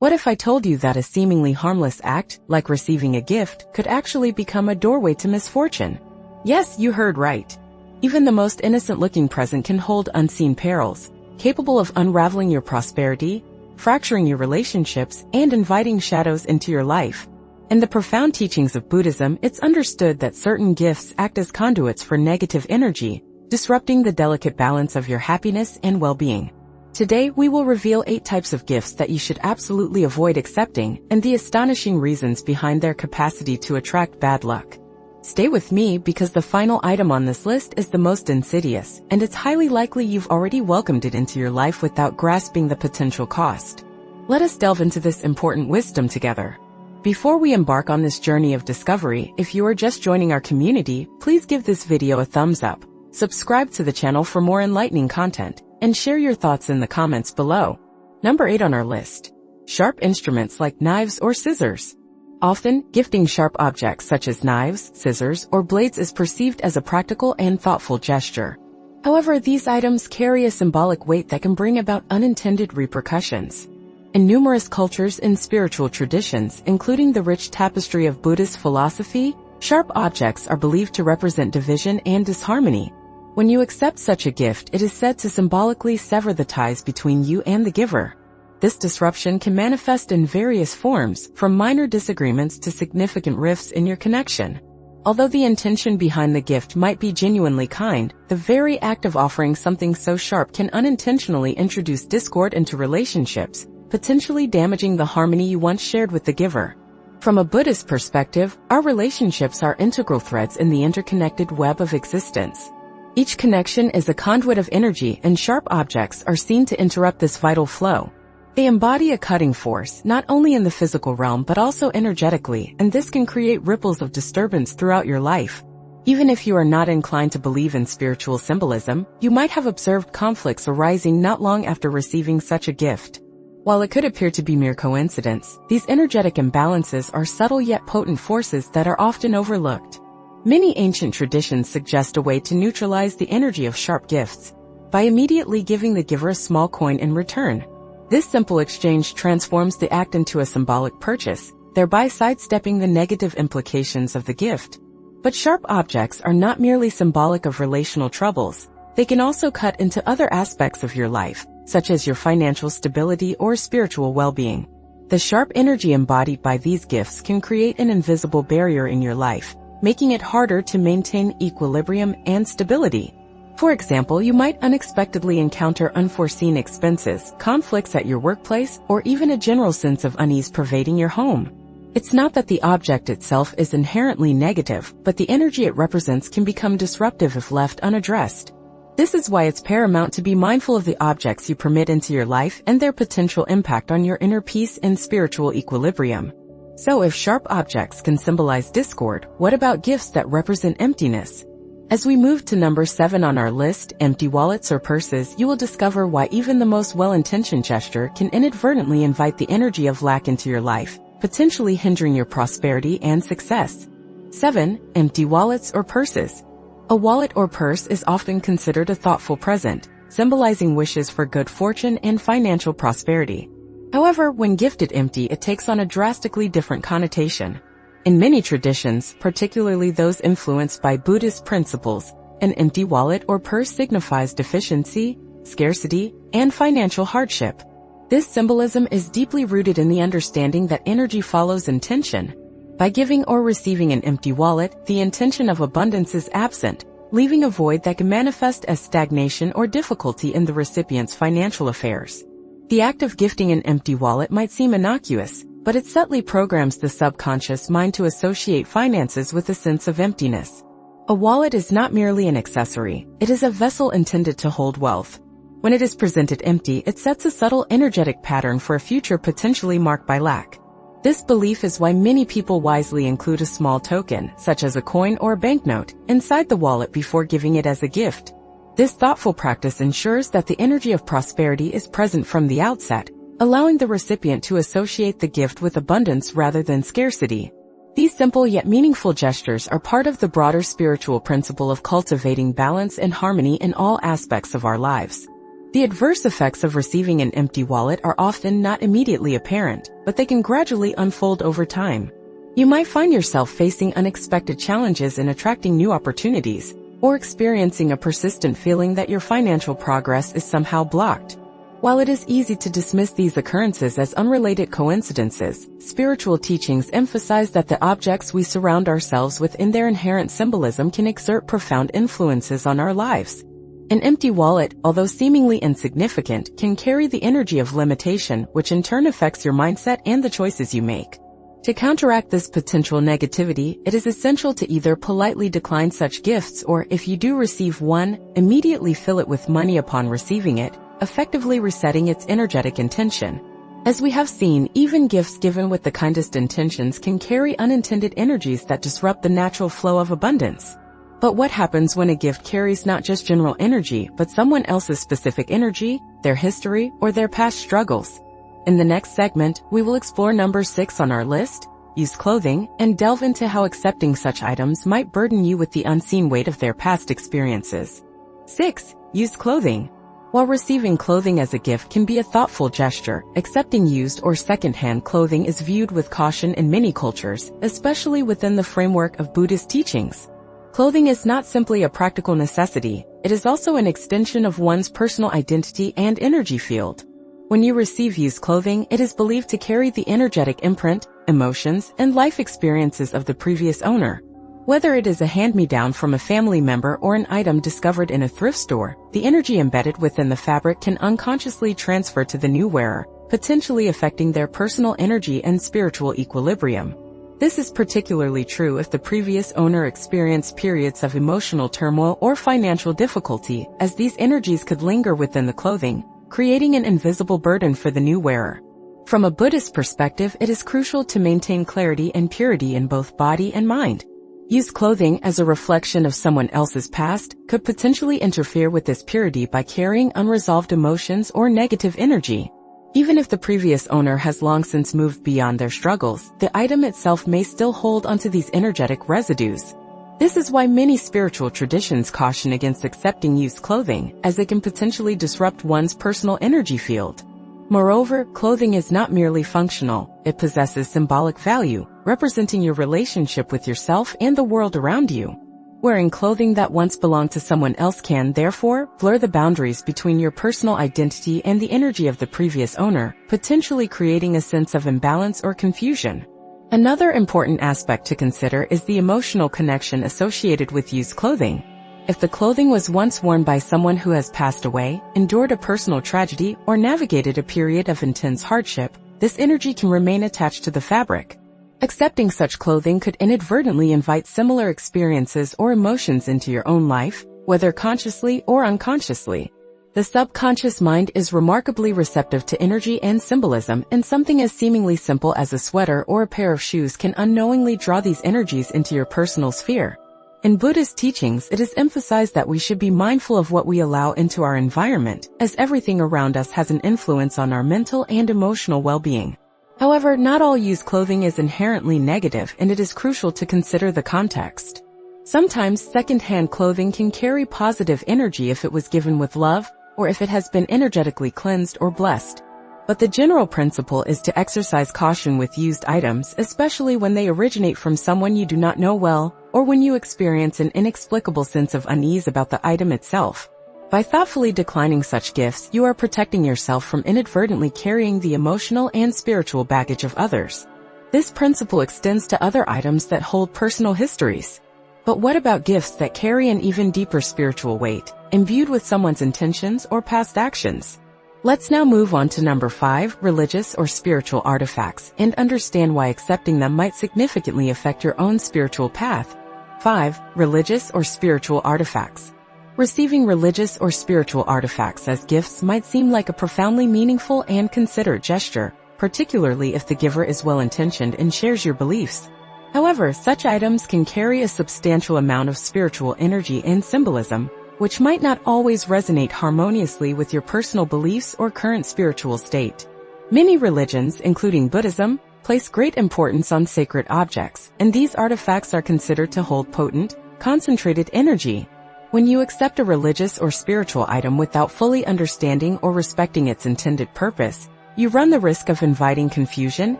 What if I told you that a seemingly harmless act, like receiving a gift, could actually become a doorway to misfortune? Yes, you heard right. Even the most innocent-looking present can hold unseen perils, capable of unraveling your prosperity, fracturing your relationships, and inviting shadows into your life. In the profound teachings of Buddhism, it's understood that certain gifts act as conduits for negative energy, disrupting the delicate balance of your happiness and well-being. Today, we will reveal 8 types of gifts that you should absolutely avoid accepting and the astonishing reasons behind their capacity to attract bad luck. Stay with me because the final item on this list is the most insidious, and it's highly likely you've already welcomed it into your life without grasping the potential cost. Let us delve into this important wisdom together. Before we embark on this journey of discovery, if you are just joining our community, please give this video a thumbs up, subscribe to the channel for more enlightening content, and share your thoughts in the comments below. Number 8 on our list. Sharp instruments like knives or scissors. Often, gifting sharp objects such as knives, scissors, or blades is perceived as a practical and thoughtful gesture. However, these items carry a symbolic weight that can bring about unintended repercussions. In numerous cultures and spiritual traditions, including the rich tapestry of Buddhist philosophy, sharp objects are believed to represent division and disharmony. When you accept such a gift, it is said to symbolically sever the ties between you and the giver. This disruption can manifest in various forms, from minor disagreements to significant rifts in your connection. Although the intention behind the gift might be genuinely kind, the very act of offering something so sharp can unintentionally introduce discord into relationships, potentially damaging the harmony you once shared with the giver. From a Buddhist perspective, our relationships are integral threads in the interconnected web of existence. Each connection is a conduit of energy, and sharp objects are seen to interrupt this vital flow. They embody a cutting force, not only in the physical realm but also energetically, and this can create ripples of disturbance throughout your life. Even if you are not inclined to believe in spiritual symbolism, you might have observed conflicts arising not long after receiving such a gift. While it could appear to be mere coincidence, these energetic imbalances are subtle yet potent forces that are often overlooked. Many ancient traditions suggest a way to neutralize the energy of sharp gifts by immediately giving the giver a small coin in return. This simple exchange transforms the act into a symbolic purchase, thereby sidestepping the negative implications of the gift. But sharp objects are not merely symbolic of relational troubles. They can also cut into other aspects of your life, such as your financial stability or spiritual well-being. The sharp energy embodied by these gifts can create an invisible barrier in your life, making it harder to maintain equilibrium and stability. For example, you might unexpectedly encounter unforeseen expenses, conflicts at your workplace, or even a general sense of unease pervading your home. It's not that the object itself is inherently negative, but the energy it represents can become disruptive if left unaddressed. This is why it's paramount to be mindful of the objects you permit into your life and their potential impact on your inner peace and spiritual equilibrium. So if sharp objects can symbolize discord, what about gifts that represent emptiness? As we move to number 7 on our list, empty wallets or purses, you will discover why even the most well-intentioned gesture can inadvertently invite the energy of lack into your life, potentially hindering your prosperity and success. 7. Empty wallets or purses. A wallet or purse is often considered a thoughtful present, symbolizing wishes for good fortune and financial prosperity. However, when gifted empty, it takes on a drastically different connotation. In many traditions, particularly those influenced by Buddhist principles, an empty wallet or purse signifies deficiency, scarcity, and financial hardship. This symbolism is deeply rooted in the understanding that energy follows intention. By giving or receiving an empty wallet, the intention of abundance is absent, leaving a void that can manifest as stagnation or difficulty in the recipient's financial affairs. The act of gifting an empty wallet might seem innocuous, but it subtly programs the subconscious mind to associate finances with a sense of emptiness. A wallet is not merely an accessory, it is a vessel intended to hold wealth. When it is presented empty, it sets a subtle energetic pattern for a future potentially marked by lack. This belief is why many people wisely include a small token, such as a coin or a banknote, inside the wallet before giving it as a gift. This thoughtful practice ensures that the energy of prosperity is present from the outset, allowing the recipient to associate the gift with abundance rather than scarcity. These simple yet meaningful gestures are part of the broader spiritual principle of cultivating balance and harmony in all aspects of our lives. The adverse effects of receiving an empty wallet are often not immediately apparent, but they can gradually unfold over time. You might find yourself facing unexpected challenges in attracting new opportunities, or experiencing a persistent feeling that your financial progress is somehow blocked. While it is easy to dismiss these occurrences as unrelated coincidences, spiritual teachings emphasize that the objects we surround ourselves with in their inherent symbolism can exert profound influences on our lives. An empty wallet, although seemingly insignificant, can carry the energy of limitation, which in turn affects your mindset and the choices you make. To counteract this potential negativity, it is essential to either politely decline such gifts or, if you do receive one, immediately fill it with money upon receiving it, effectively resetting its energetic intention. As we have seen, even gifts given with the kindest intentions can carry unintended energies that disrupt the natural flow of abundance. But what happens when a gift carries not just general energy, but someone else's specific energy, their history, or their past struggles? In the next segment, we will explore number 6 on our list, used clothing, and delve into how accepting such items might burden you with the unseen weight of their past experiences. 6. Used clothing. While receiving clothing as a gift can be a thoughtful gesture, accepting used or second-hand clothing is viewed with caution in many cultures, especially within the framework of Buddhist teachings. Clothing is not simply a practical necessity, it is also an extension of one's personal identity and energy field. When you receive used clothing, it is believed to carry the energetic imprint, emotions, and life experiences of the previous owner. Whether it is a hand-me-down from a family member or an item discovered in a thrift store, the energy embedded within the fabric can unconsciously transfer to the new wearer, potentially affecting their personal energy and spiritual equilibrium. This is particularly true if the previous owner experienced periods of emotional turmoil or financial difficulty, as these energies could linger within the clothing, creating an invisible burden for the new wearer. From a Buddhist perspective, it is crucial to maintain clarity and purity in both body and mind. Used clothing as a reflection of someone else's past could potentially interfere with this purity by carrying unresolved emotions or negative energy. Even if the previous owner has long since moved beyond their struggles, the item itself may still hold onto these energetic residues. This is why many spiritual traditions caution against accepting used clothing, as it can potentially disrupt one's personal energy field. Moreover, clothing is not merely functional, it possesses symbolic value, representing your relationship with yourself and the world around you. Wearing clothing that once belonged to someone else can, therefore, blur the boundaries between your personal identity and the energy of the previous owner, potentially creating a sense of imbalance or confusion. Another important aspect to consider is the emotional connection associated with used clothing. If the clothing was once worn by someone who has passed away, endured a personal tragedy, or navigated a period of intense hardship, this energy can remain attached to the fabric. Accepting such clothing could inadvertently invite similar experiences or emotions into your own life, whether consciously or unconsciously. The subconscious mind is remarkably receptive to energy and symbolism, and something as seemingly simple as a sweater or a pair of shoes can unknowingly draw these energies into your personal sphere. In Buddhist teachings, it is emphasized that we should be mindful of what we allow into our environment, as everything around us has an influence on our mental and emotional well-being. However, not all used clothing is inherently negative, and it is crucial to consider the context. Sometimes second-hand clothing can carry positive energy if it was given with love, or if it has been energetically cleansed or blessed. But the general principle is to exercise caution with used items, especially when they originate from someone you do not know well, or when you experience an inexplicable sense of unease about the item itself. By thoughtfully declining such gifts, you are protecting yourself from inadvertently carrying the emotional and spiritual baggage of others. This principle extends to other items that hold personal histories. But what about gifts that carry an even deeper spiritual weight, imbued with someone's intentions or past actions? Let's now move on to number 5, religious or spiritual artifacts, and understand why accepting them might significantly affect your own spiritual path. 5. Religious or spiritual artifacts. Receiving religious or spiritual artifacts as gifts might seem like a profoundly meaningful and considerate gesture, particularly if the giver is well-intentioned and shares your beliefs. However, such items can carry a substantial amount of spiritual energy and symbolism, which might not always resonate harmoniously with your personal beliefs or current spiritual state. Many religions, including Buddhism, place great importance on sacred objects, and these artifacts are considered to hold potent, concentrated energy. When you accept a religious or spiritual item without fully understanding or respecting its intended purpose, you run the risk of inviting confusion,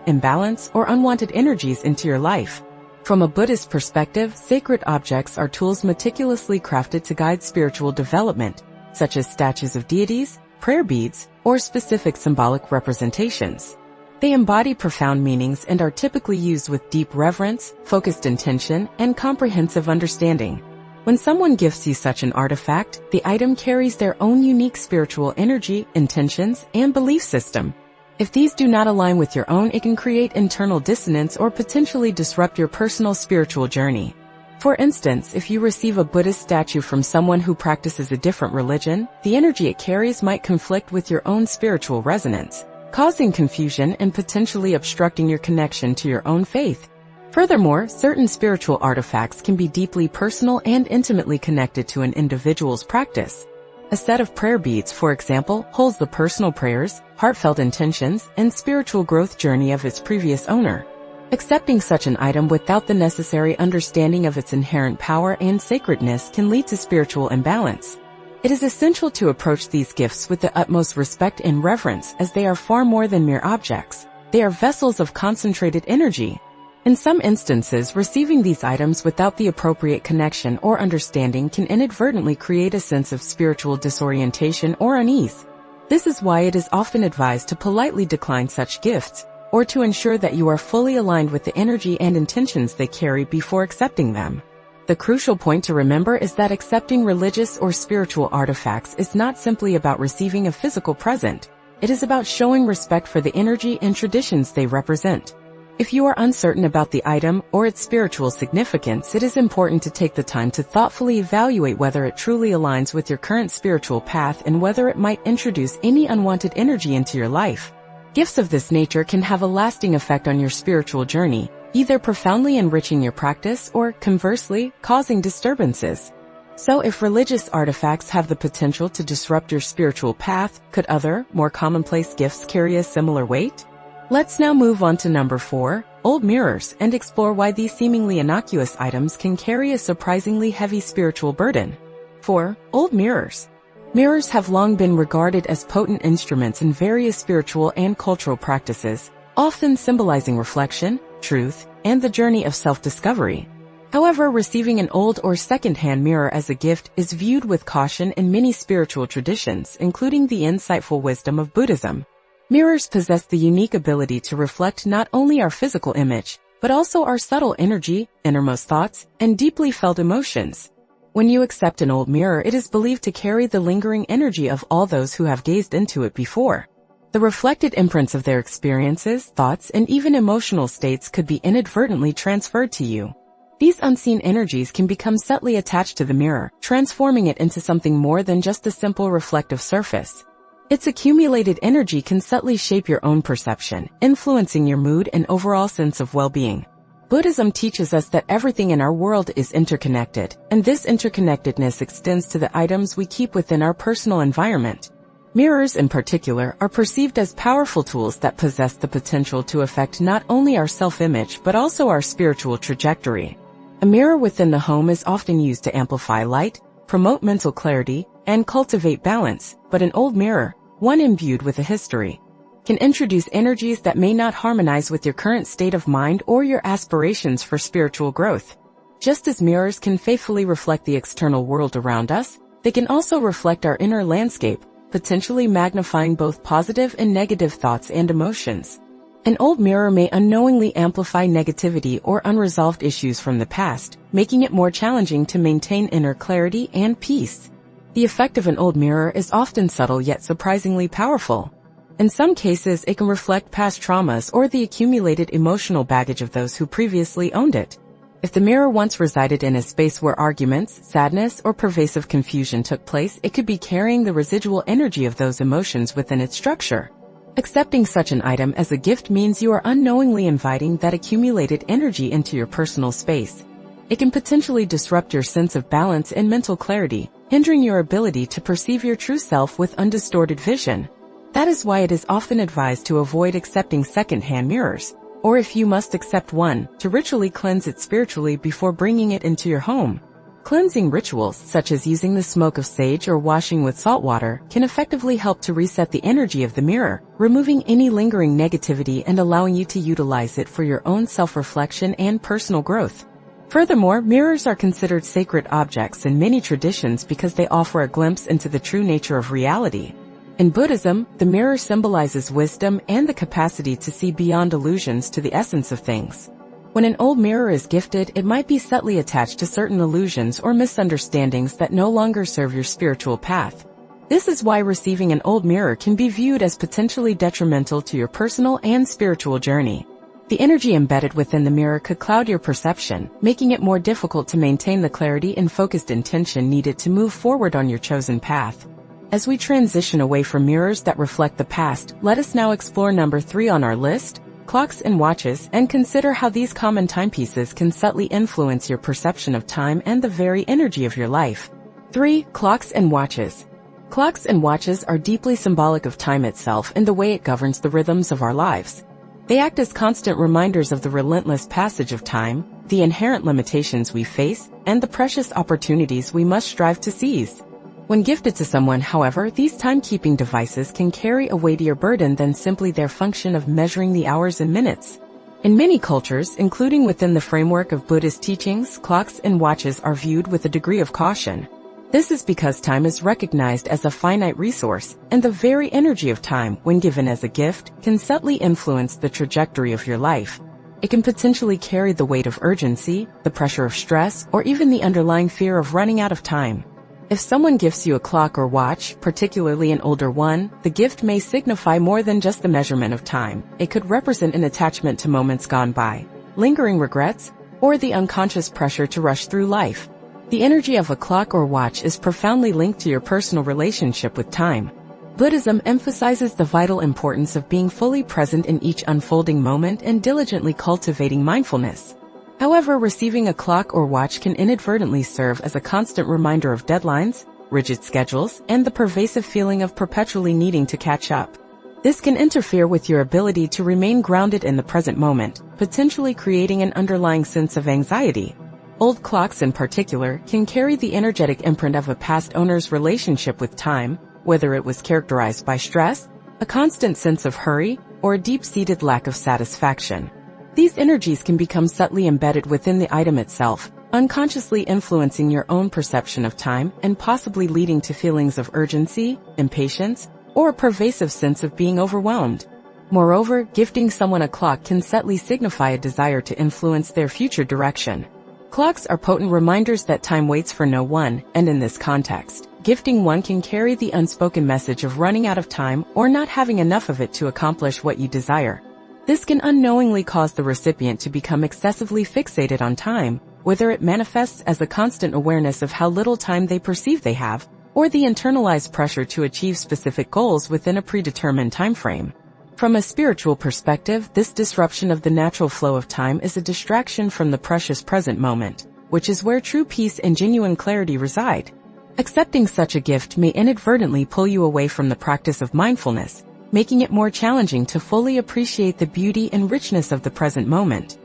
imbalance, or unwanted energies into your life. From a Buddhist perspective, sacred objects are tools meticulously crafted to guide spiritual development, such as statues of deities, prayer beads, or specific symbolic representations. They embody profound meanings and are typically used with deep reverence, focused intention, and comprehensive understanding. When someone gifts you such an artifact, the item carries their own unique spiritual energy, intentions, and belief system. If these do not align with your own, it can create internal dissonance or potentially disrupt your personal spiritual journey. For instance, if you receive a Buddhist statue from someone who practices a different religion, the energy it carries might conflict with your own spiritual resonance, causing confusion and potentially obstructing your connection to your own faith. Furthermore, certain spiritual artifacts can be deeply personal and intimately connected to an individual's practice. A set of prayer beads, for example, holds the personal prayers, heartfelt intentions, and spiritual growth journey of its previous owner. Accepting such an item without the necessary understanding of its inherent power and sacredness can lead to spiritual imbalance. It is essential to approach these gifts with the utmost respect and reverence, as they are far more than mere objects. They are vessels of concentrated energy. In some instances, receiving these items without the appropriate connection or understanding can inadvertently create a sense of spiritual disorientation or unease. This is why it is often advised to politely decline such gifts, or to ensure that you are fully aligned with the energy and intentions they carry before accepting them. The crucial point to remember is that accepting religious or spiritual artifacts is not simply about receiving a physical present. It is about showing respect for the energy and traditions they represent. If you are uncertain about the item or its spiritual significance, it is important to take the time to thoughtfully evaluate whether it truly aligns with your current spiritual path and whether it might introduce any unwanted energy into your life. Gifts of this nature can have a lasting effect on your spiritual journey, either profoundly enriching your practice or, conversely, causing disturbances. So if religious artifacts have the potential to disrupt your spiritual path, could other, more commonplace gifts carry a similar weight? Let's now move on to number 4, old mirrors, and explore why these seemingly innocuous items can carry a surprisingly heavy spiritual burden. 4. Old mirrors. Mirrors have long been regarded as potent instruments in various spiritual and cultural practices, often symbolizing reflection, truth, and the journey of self-discovery. However, receiving an old or second-hand mirror as a gift is viewed with caution in many spiritual traditions, including the insightful wisdom of Buddhism. Mirrors possess the unique ability to reflect not only our physical image, but also our subtle energy, innermost thoughts, and deeply felt emotions. When you accept an old mirror, it is believed to carry the lingering energy of all those who have gazed into it before. The reflected imprints of their experiences, thoughts, and even emotional states could be inadvertently transferred to you. These unseen energies can become subtly attached to the mirror, transforming it into something more than just a simple reflective surface. Its accumulated energy can subtly shape your own perception, influencing your mood and overall sense of well-being. Buddhism teaches us that everything in our world is interconnected, and this interconnectedness extends to the items we keep within our personal environment. Mirrors, in particular, are perceived as powerful tools that possess the potential to affect not only our self-image but also our spiritual trajectory. A mirror within the home is often used to amplify light, promote mental clarity, and cultivate balance, but an old mirror, one imbued with a history, can introduce energies that may not harmonize with your current state of mind or your aspirations for spiritual growth. Just as mirrors can faithfully reflect the external world around us, they can also reflect our inner landscape, potentially magnifying both positive and negative thoughts and emotions. An old mirror may unknowingly amplify negativity or unresolved issues from the past, making it more challenging to maintain inner clarity and peace. The effect of an old mirror is often subtle yet surprisingly powerful. In some cases, it can reflect past traumas or the accumulated emotional baggage of those who previously owned it. If the mirror once resided in a space where arguments, sadness, or pervasive confusion took place, it could be carrying the residual energy of those emotions within its structure. Accepting such an item as a gift means you are unknowingly inviting that accumulated energy into your personal space. It can potentially disrupt your sense of balance and mental clarity, hindering your ability to perceive your true self with undistorted vision. That is why it is often advised to avoid accepting second-hand mirrors, or if you must accept one, to ritually cleanse it spiritually before bringing it into your home. Cleansing rituals, such as using the smoke of sage or washing with salt water, can effectively help to reset the energy of the mirror, removing any lingering negativity and allowing you to utilize it for your own self-reflection and personal growth. Furthermore, mirrors are considered sacred objects in many traditions because they offer a glimpse into the true nature of reality. In Buddhism, the mirror symbolizes wisdom and the capacity to see beyond illusions to the essence of things. When an old mirror is gifted, it might be subtly attached to certain illusions or misunderstandings that no longer serve your spiritual path. This is why receiving an old mirror can be viewed as potentially detrimental to your personal and spiritual journey. The energy embedded within the mirror could cloud your perception, making it more difficult to maintain the clarity and focused intention needed to move forward on your chosen path. As we transition away from mirrors that reflect the past, let us now explore number 3 on our list, clocks and watches, and consider how these common timepieces can subtly influence your perception of time and the very energy of your life. 3. Clocks and watches. Clocks and watches are deeply symbolic of time itself and the way it governs the rhythms of our lives. They act as constant reminders of the relentless passage of time, the inherent limitations we face, and the precious opportunities we must strive to seize. When gifted to someone, however, these timekeeping devices can carry a weightier burden than simply their function of measuring the hours and minutes. In many cultures, including within the framework of Buddhist teachings, clocks and watches are viewed with a degree of caution. This is because time is recognized as a finite resource, and the very energy of time, when given as a gift, can subtly influence the trajectory of your life. It can potentially carry the weight of urgency, the pressure of stress, or even the underlying fear of running out of time. If someone gifts you a clock or watch, particularly an older one, the gift may signify more than just the measurement of time. It could represent an attachment to moments gone by, lingering regrets, or the unconscious pressure to rush through life. The energy of a clock or watch is profoundly linked to your personal relationship with time. Buddhism emphasizes the vital importance of being fully present in each unfolding moment and diligently cultivating mindfulness. However, receiving a clock or watch can inadvertently serve as a constant reminder of deadlines, rigid schedules, and the pervasive feeling of perpetually needing to catch up. This can interfere with your ability to remain grounded in the present moment, potentially creating an underlying sense of anxiety. Old clocks in particular can carry the energetic imprint of a past owner's relationship with time, whether it was characterized by stress, a constant sense of hurry, or a deep-seated lack of satisfaction. These energies can become subtly embedded within the item itself, unconsciously influencing your own perception of time and possibly leading to feelings of urgency, impatience, or a pervasive sense of being overwhelmed. Moreover, gifting someone a clock can subtly signify a desire to influence their future direction. Clocks are potent reminders that time waits for no one, and in this context, gifting one can carry the unspoken message of running out of time or not having enough of it to accomplish what you desire. This can unknowingly cause the recipient to become excessively fixated on time, whether it manifests as a constant awareness of how little time they perceive they have, or the internalized pressure to achieve specific goals within a predetermined time frame. From a spiritual perspective, this disruption of the natural flow of time is a distraction from the precious present moment, which is where true peace and genuine clarity reside. Accepting such a gift may inadvertently pull you away from the practice of mindfulness, making it more challenging to fully appreciate the beauty and richness of the present moment,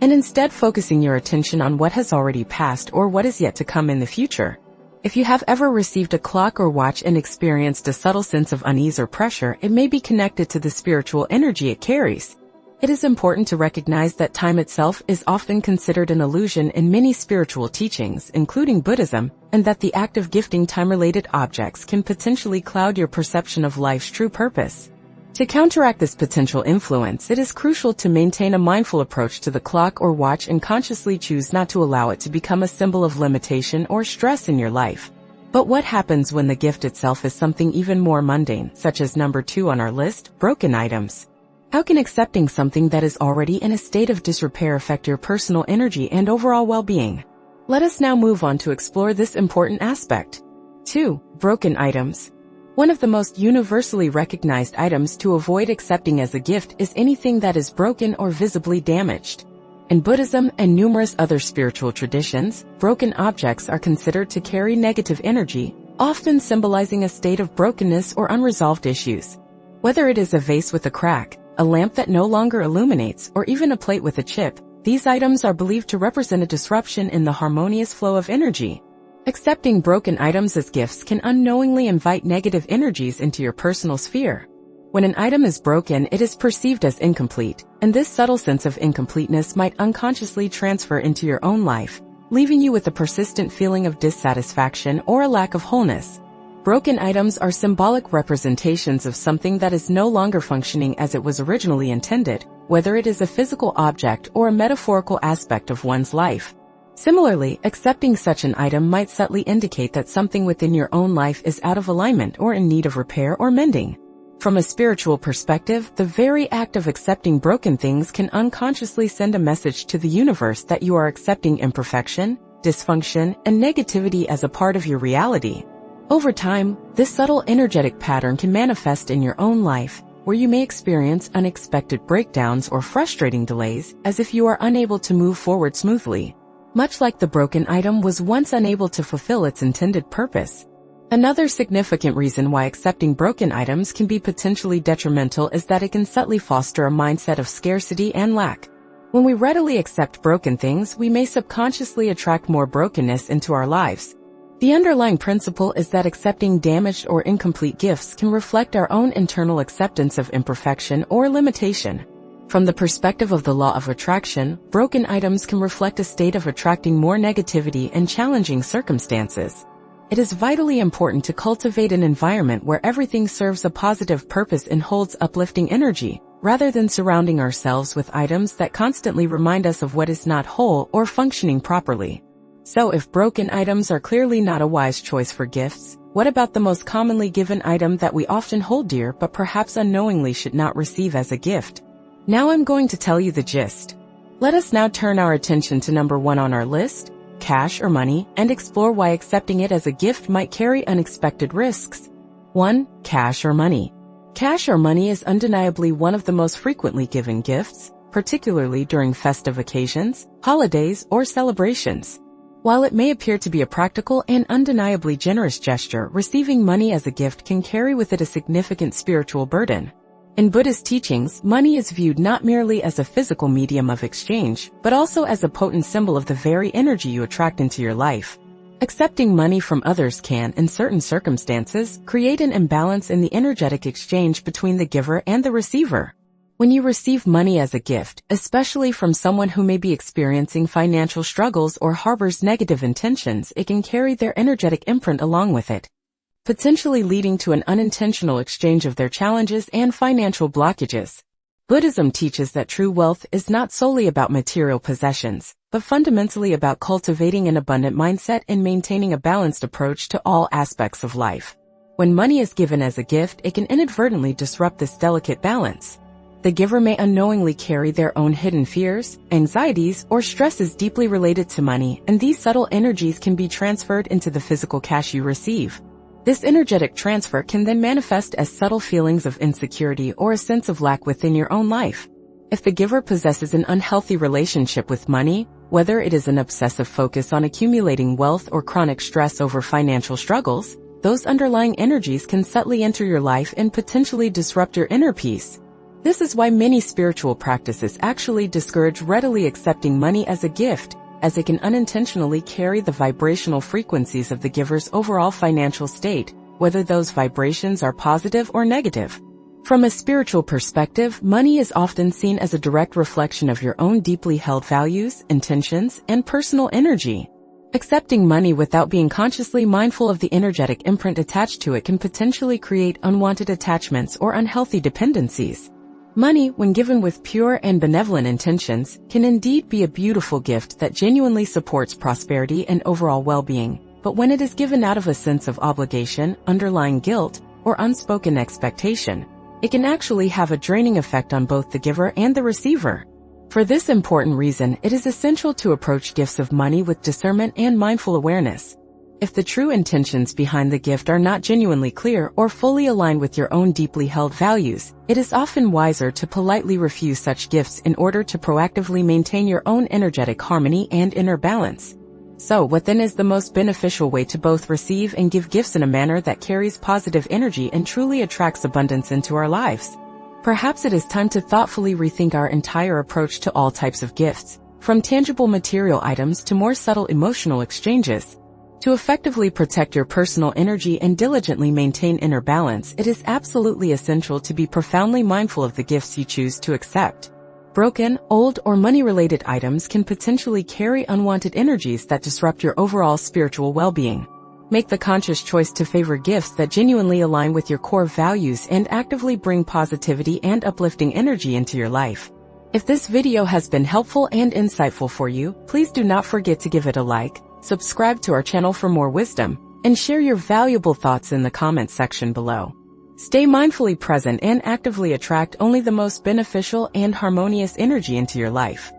and instead focusing your attention on what has already passed or what is yet to come in the future. If you have ever received a clock or watch and experienced a subtle sense of unease or pressure, it may be connected to the spiritual energy it carries. It is important to recognize that time itself is often considered an illusion in many spiritual teachings, including Buddhism, and that the act of gifting time-related objects can potentially cloud your perception of life's true purpose. To counteract this potential influence, it is crucial to maintain a mindful approach to the clock or watch and consciously choose not to allow it to become a symbol of limitation or stress in your life. But what happens when the gift itself is something even more mundane, such as number 2 on our list, broken items? How can accepting something that is already in a state of disrepair affect your personal energy and overall well-being? Let us now move on to explore this important aspect. 2. Broken items. One of the most universally recognized items to avoid accepting as a gift is anything that is broken or visibly damaged. In Buddhism and numerous other spiritual traditions, broken objects are considered to carry negative energy, often symbolizing a state of brokenness or unresolved issues. Whether it is a vase with a crack, a lamp that no longer illuminates, or even a plate with a chip, these items are believed to represent a disruption in the harmonious flow of energy. Accepting broken items as gifts can unknowingly invite negative energies into your personal sphere. When an item is broken, it is perceived as incomplete, and this subtle sense of incompleteness might unconsciously transfer into your own life, leaving you with a persistent feeling of dissatisfaction or a lack of wholeness. Broken items are symbolic representations of something that is no longer functioning as it was originally intended, whether it is a physical object or a metaphorical aspect of one's life. Similarly, accepting such an item might subtly indicate that something within your own life is out of alignment or in need of repair or mending. From a spiritual perspective, the very act of accepting broken things can unconsciously send a message to the universe that you are accepting imperfection, dysfunction, and negativity as a part of your reality. Over time, this subtle energetic pattern can manifest in your own life, where you may experience unexpected breakdowns or frustrating delays, as if you are unable to move forward smoothly. Much like the broken item was once unable to fulfill its intended purpose. Another significant reason why accepting broken items can be potentially detrimental is that it can subtly foster a mindset of scarcity and lack. When we readily accept broken things, we may subconsciously attract more brokenness into our lives. The underlying principle is that accepting damaged or incomplete gifts can reflect our own internal acceptance of imperfection or limitation. From the perspective of the law of attraction, broken items can reflect a state of attracting more negativity and challenging circumstances. It is vitally important to cultivate an environment where everything serves a positive purpose and holds uplifting energy, rather than surrounding ourselves with items that constantly remind us of what is not whole or functioning properly. So if broken items are clearly not a wise choice for gifts, what about the most commonly given item that we often hold dear but perhaps unknowingly should not receive as a gift? Now I'm going to tell you the gist. Let us now turn our attention to number 1 on our list, cash or money, and explore why accepting it as a gift might carry unexpected risks. 1. Cash or money. Cash or money is undeniably one of the most frequently given gifts, particularly during festive occasions, holidays, or celebrations. While it may appear to be a practical and undeniably generous gesture, receiving money as a gift can carry with it a significant spiritual burden. In Buddhist teachings, money is viewed not merely as a physical medium of exchange, but also as a potent symbol of the very energy you attract into your life. Accepting money from others can, in certain circumstances, create an imbalance in the energetic exchange between the giver and the receiver. When you receive money as a gift, especially from someone who may be experiencing financial struggles or harbors negative intentions, it can carry their energetic imprint along with it, potentially leading to an unintentional exchange of their challenges and financial blockages. Buddhism teaches that true wealth is not solely about material possessions, but fundamentally about cultivating an abundant mindset and maintaining a balanced approach to all aspects of life. When money is given as a gift, it can inadvertently disrupt this delicate balance. The giver may unknowingly carry their own hidden fears, anxieties, or stresses deeply related to money, and these subtle energies can be transferred into the physical cash you receive. This energetic transfer can then manifest as subtle feelings of insecurity or a sense of lack within your own life. If the giver possesses an unhealthy relationship with money, whether it is an obsessive focus on accumulating wealth or chronic stress over financial struggles, those underlying energies can subtly enter your life and potentially disrupt your inner peace. This is why many spiritual practices actually discourage readily accepting money as a gift, as it can unintentionally carry the vibrational frequencies of the giver's overall financial state, whether those vibrations are positive or negative. From a spiritual perspective, money is often seen as a direct reflection of your own deeply held values, intentions, and personal energy. Accepting money without being consciously mindful of the energetic imprint attached to it can potentially create unwanted attachments or unhealthy dependencies. Money, when given with pure and benevolent intentions, can indeed be a beautiful gift that genuinely supports prosperity and overall well-being, but when it is given out of a sense of obligation, underlying guilt, or unspoken expectation, it can actually have a draining effect on both the giver and the receiver. For this important reason, it is essential to approach gifts of money with discernment and mindful awareness. If the true intentions behind the gift are not genuinely clear or fully aligned with your own deeply held values, it is often wiser to politely refuse such gifts in order to proactively maintain your own energetic harmony and inner balance. So, what then is the most beneficial way to both receive and give gifts in a manner that carries positive energy and truly attracts abundance into our lives? Perhaps it is time to thoughtfully rethink our entire approach to all types of gifts, from tangible material items to more subtle emotional exchanges. To effectively protect your personal energy and diligently maintain inner balance, it is absolutely essential to be profoundly mindful of the gifts you choose to accept. Broken, old, or money-related items can potentially carry unwanted energies that disrupt your overall spiritual well-being. Make the conscious choice to favor gifts that genuinely align with your core values and actively bring positivity and uplifting energy into your life. If this video has been helpful and insightful for you, please do not forget to give it a like, subscribe to our channel for more wisdom, and share your valuable thoughts in the comments section below. Stay mindfully present and actively attract only the most beneficial and harmonious energy into your life.